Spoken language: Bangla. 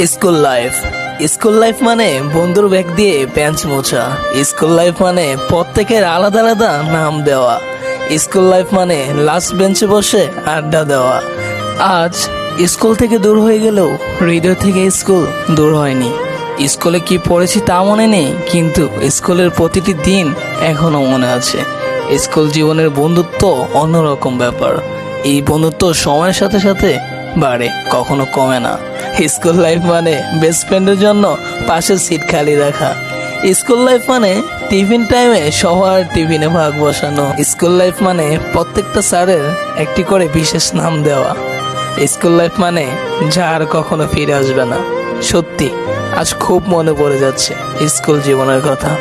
School life. স্কুল লাইফ মানে বন্ধুর ব্যাগ দিয়ে বেঞ্চ মোছা। স্কুল লাইফ মানে প্রত্যেকের আলাদা আলাদা নাম দেওয়া। স্কুল লাইফ মানে লাস্ট বেঞ্চে বসে আড্ডা দেওয়া। আজ স্কুল থেকে দূর হয়ে গেলেও হৃদয় থেকে স্কুল দূর হয়নি। স্কুলে কি পড়েছি তা মনে নেই, কিন্তু স্কুলের প্রতিটি দিন এখনো মনে আছে। স্কুল জীবনের বন্ধুত্ব অন্যরকম ব্যাপার। এই বন্ধুত্ব সময়ের সাথে সাথে বাড়ে, কখনো কমে না। স্কুল লাইফ মানে বেস্ট ফ্রেন্ডের জন্য পাশের সিট খালি রাখা। স্কুল লাইফ মানে টিফিন টাইমে সবার টিফিনে ভাগ বসানো। স্কুল লাইফ মানে প্রত্যেকটা স্যারের একটি করে বিশেষ নাম দেওয়া। স্কুল লাইফ মানে যা আর কখনো ফিরে আসবে না। সত্যি আজ খুব মনে পড়ে যাচ্ছে স্কুল জীবনের কথা।